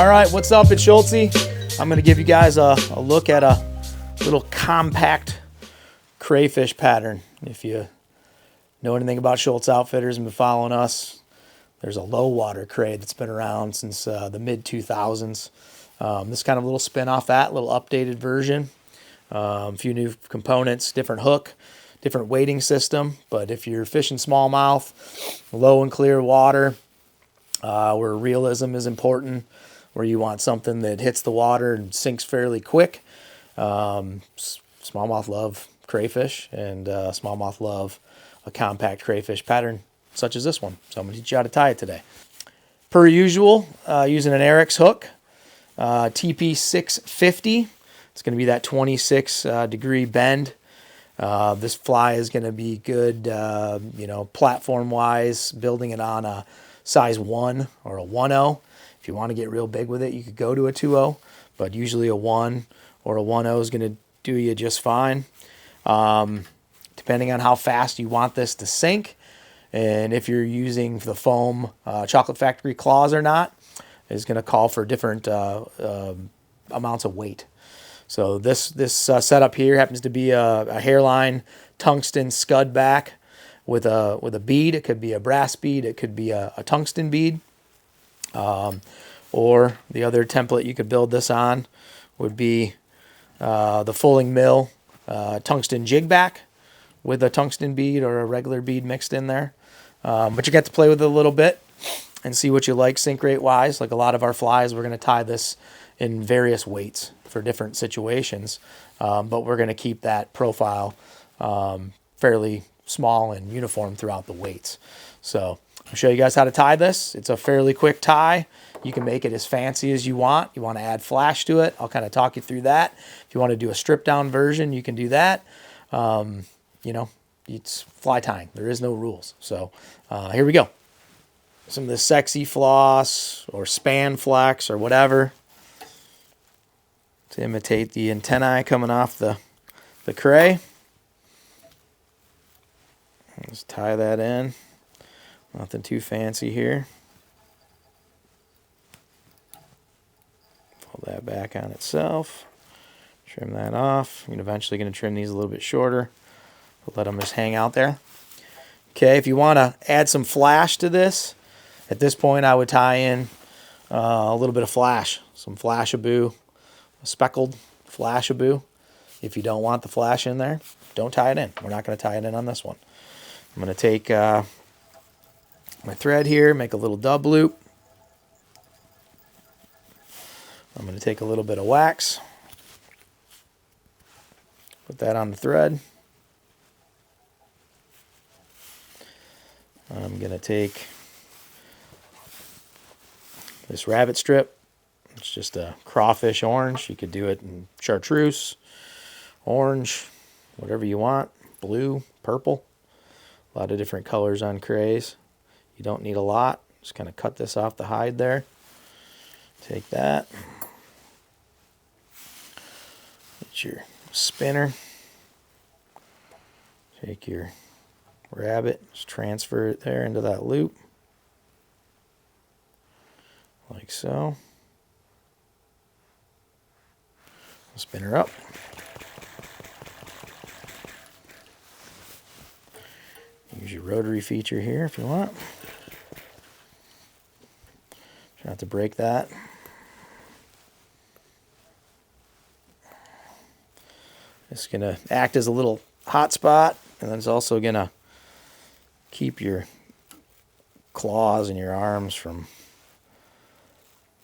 All right, what's up? It's Schultzy. I'm going to give you guys a look at a little compact crayfish pattern. If you know anything about Schultz Outfitters and been following us, there's a low water cray that's been around since the mid-2000s. This kind of little spin off that, little updated version. A few new components, different hook, different weighting system. But if you're fishing smallmouth, low and clear water, where realism is important, where you want something that hits the water and sinks fairly quick. Smallmouth love crayfish, and smallmouth love a compact crayfish pattern such as this one. So I'm going to teach you how to tie it today. Per usual, using an Eric's hook, TP 650. It's going to be that 26 degree bend. This fly is going to be good, platform-wise, building it on a size 1 or a 1.0. If you want to get real big with it, you could go to a 2.0, but usually a 1 or a 1.0 is going to do you just fine. Depending on how fast you want this to sink, and if you're using the foam Chocolate Factory claws or not, is going to call for different amounts of weight. So this setup here happens to be a hairline tungsten scud back with a bead. It could be a brass bead. It could be a tungsten bead. Or the other template you could build this on would be the Fulling Mill tungsten jig back with a tungsten bead or a regular bead mixed in there. But you get to play with it a little bit and see what you like sink rate wise. Like a lot of our flies, we're going to tie this in various weights for different situations. But we're going to keep that profile fairly small and uniform throughout the weights. So I'll show you guys how to tie this. It's a fairly quick tie. You can make it as fancy as you want. You want to add flash to it, I'll kind of talk you through that. If you want to do a stripped down version, you can do that. It's fly tying. There is no rules. So here we go. Some of the sexy floss or span flex or whatever to imitate the antennae coming off the cray. Let's tie that in. Nothing too fancy here. Pull that back on itself. Trim that off. I'm eventually going to trim these a little bit shorter. We'll let them just hang out there. Okay, if you want to add some flash to this, at this point I would tie in a little bit of flash. Some Flashaboo, a speckled Flashaboo. If you don't want the flash in there, don't tie it in. We're not going to tie it in on this one. I'm going to take my thread here, make a little dub loop. I'm going to take a little bit of wax, put that on the thread. I'm going to take this rabbit strip. It's just a crawfish orange. You could do it in chartreuse, orange, whatever you want, blue, purple. A lot of different colors on crays. You don't need a lot. Just kind of cut this off the hide there. Take that. Get your spinner. Take your rabbit. Just transfer it there into that loop. Like so. Spin her up. Use your rotary feature here if you want. Try not to break that. It's going to act as a little hot spot, and then it's also going to keep your claws and your arms from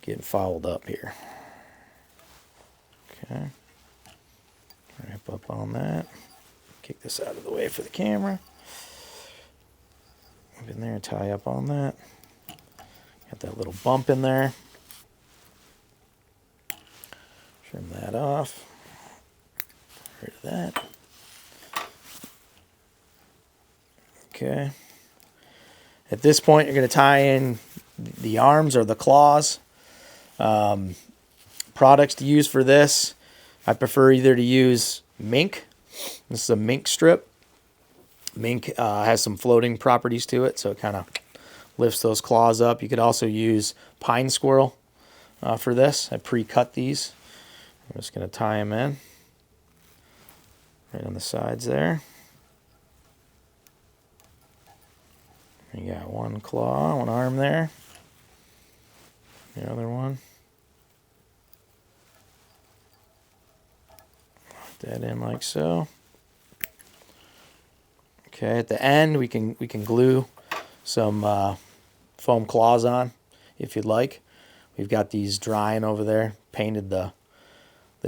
getting fouled up here. Okay. Wrap up on that. Kick this out of the way for the camera. Up in there, tie up on that. Got that little bump in there. Trim that off. Get rid of that. Okay. At this point, you're going to tie in the arms or the claws. Products to use for this, I prefer either to use mink. This is a mink strip. Mink has some floating properties to it, so it kind of lifts those claws up. You could also use pine squirrel. for this. I pre-cut these. I'm just going to tie them in right on the sides there. You got one claw, one arm there. The other one. Put that in like so. Okay, at the end we can glue some foam claws on if you'd like. We've got these drying over there. Painted the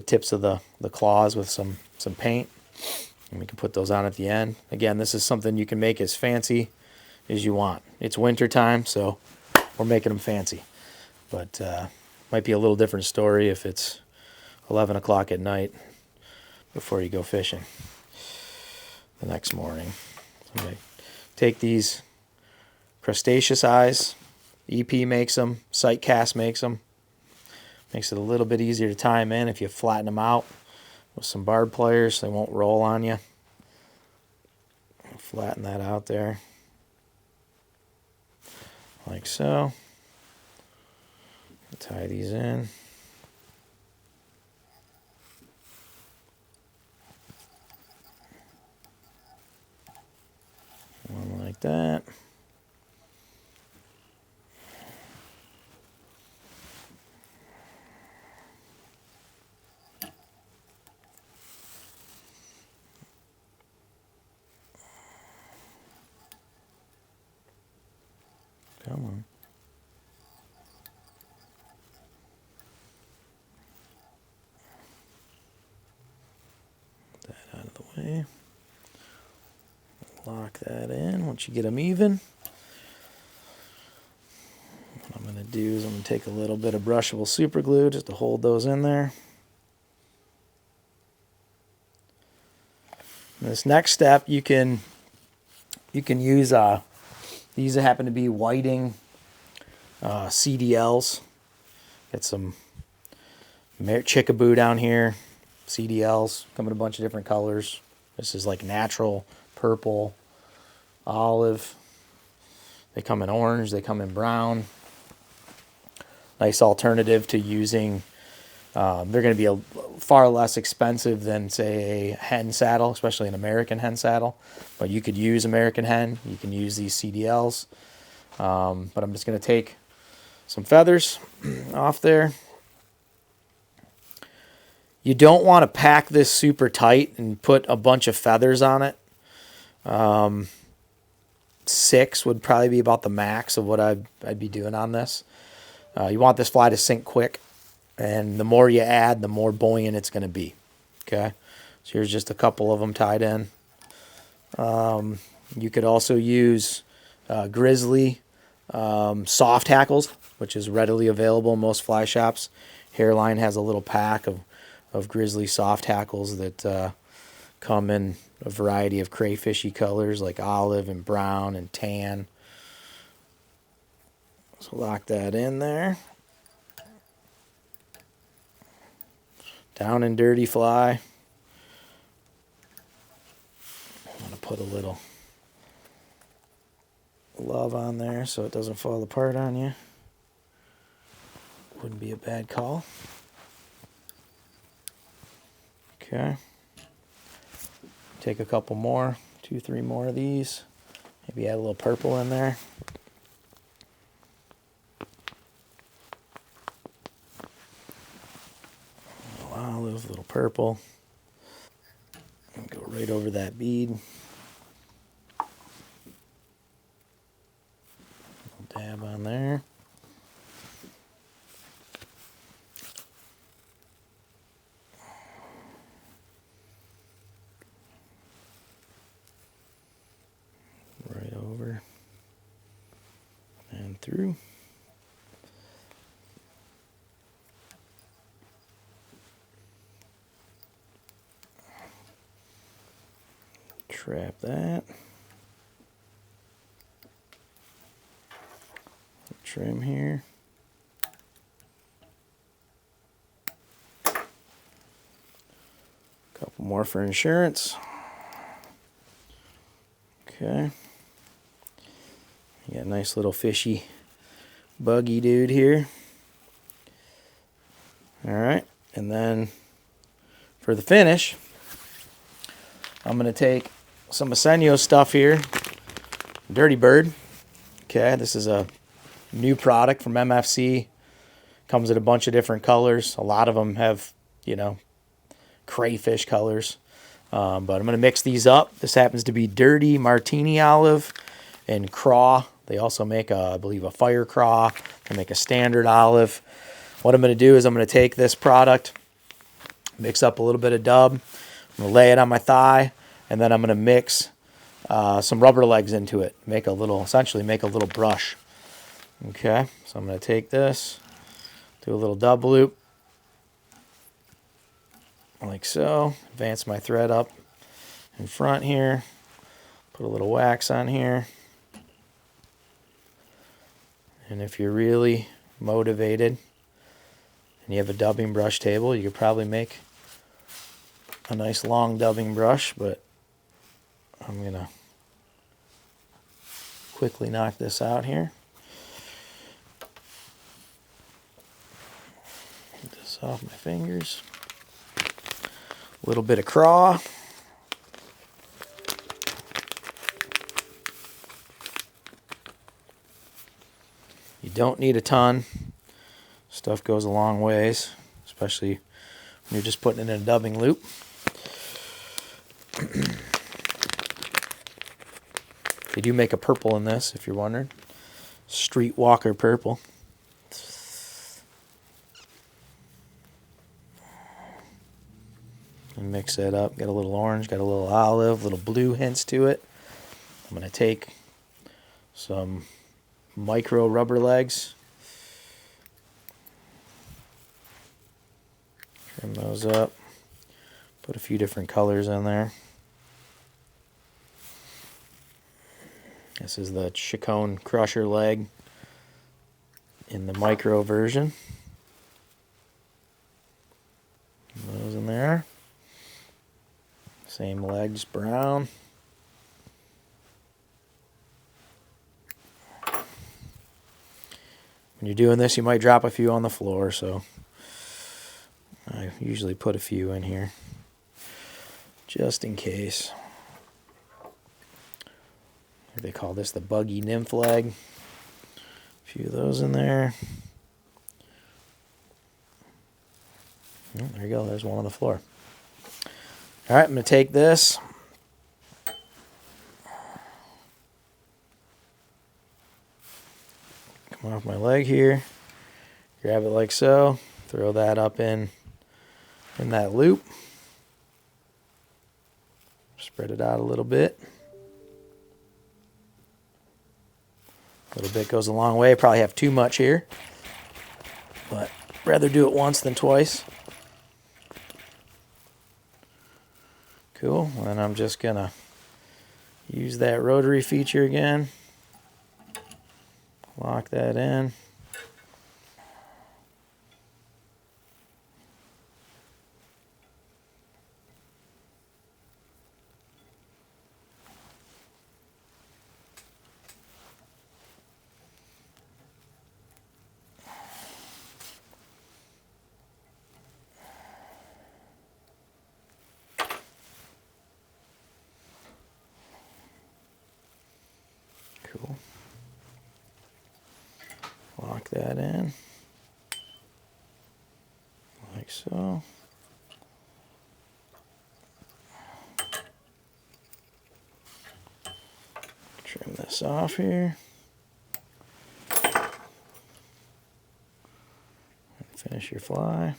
tips of the claws with some paint. And we can put those on at the end. Again, this is something you can make as fancy as you want. It's winter time, so we're making them fancy. But might be a little different story if it's 11 o'clock at night before you go fishing the next morning. Okay. Take these crustaceous eyes. EP makes them. Sightcast makes them. Makes it a little bit easier to tie them in if you flatten them out with some barb pliers. They won't roll on you. Flatten that out there like so. Tie these in. One like that. Come on. Get that out of the way. Lock that in once you get them even. What I'm going to do is I'm going to take a little bit of brushable super glue just to hold those in there. This next step you can use these happen to be whiting CDLs. Get some chickaboo down here. CDLs come in a bunch of different colors. This is like natural purple, olive. They come in orange, they come in brown. Nice alternative to using. They're going to be far less expensive than, say, a hen saddle, especially an American hen saddle. But you could use American hen. You can use these CDLs. But I'm just going to take some feathers off there. You don't want to pack this super tight and put a bunch of feathers on it. 6 would probably be about the max of what I'd be doing on this. You want this fly to sink quick. And the more you add, the more buoyant it's going to be. Okay, so here's just a couple of them tied in. You could also use grizzly soft hackles, which is readily available in most fly shops. Hairline has a little pack of grizzly soft hackles that come in a variety of crayfishy colors like olive and brown and tan. So lock that in there. Down and dirty fly. I'm going to put a little love on there so it doesn't fall apart on you. Wouldn't be a bad call. Okay. Take a couple more, 2, 3 more of these. Maybe add a little purple in there. Olive, a little purple. And go right over that bead. A little dab on there. Right over and through. Trap that. Trim here. Couple more for insurance. Okay. You got a nice little fishy buggy dude here. All right, and then for the finish, I'm going to take some Asenio stuff here, Dirty Bird. Okay, this is a new product from MFC. Comes in a bunch of different colors. A lot of them have, you know, crayfish colors. But I'm going to mix these up. This happens to be Dirty Martini Olive and Craw. They also make, I believe, a Fire Craw. They make a Standard Olive. What I'm going to do is I'm going to take this product, mix up a little bit of dub. I'm going to lay it on my thigh, and then I'm going to mix some rubber legs into it. Essentially make a little brush. Okay, so I'm going to take this, do a little dub loop, like so. Advance my thread up in front here. Put a little wax on here. And if you're really motivated and you have a dubbing brush table, you could probably make a nice long dubbing brush, but I'm going to quickly knock this out here. Get this off my fingers. A little bit of craw. You don't need a ton. Stuff goes a long ways, especially when you're just putting it in a dubbing loop. They do make a purple in this, if you're wondering. Streetwalker purple. And mix that up. Got a little orange, got a little olive, little blue hints to it. I'm going to take some micro rubber legs. Trim those up. Put a few different colors in there. This is the Chicone Crusher leg in the micro version. Those in there. Same legs, brown. When you're doing this, you might drop a few on the floor, so I usually put a few in here just in case. They call this the buggy nymph leg. A few of those in there. Oh, there you go. There's one on the floor. All right, I'm going to take this. Come off my leg here. Grab it like so. Throw that up in that loop. Spread it out a little bit. A little bit goes a long way. Probably have too much here, but rather do it once than twice. Cool. And I'm just gonna use that rotary feature again. Lock that in. Cool. Lock that in, like so. Trim this off here. Finish your fly.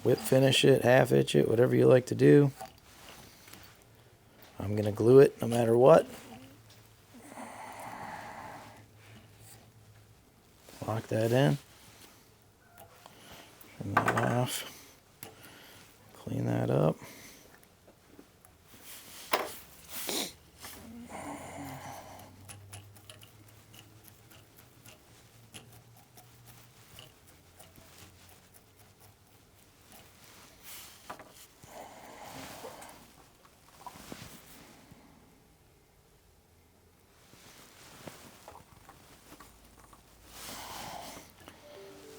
Whip finish it, half hitch it, whatever you like to do. I'm going to glue it no matter what. Lock that in. Trim that off. Clean that up.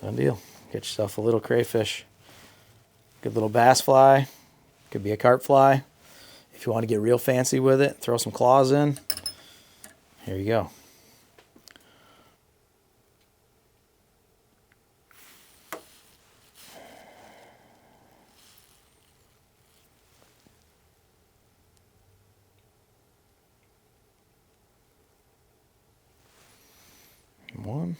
Done deal. Get yourself a little crayfish. Good little bass fly. Could be a carp fly. If you want to get real fancy with it, throw some claws in. Here you go. One.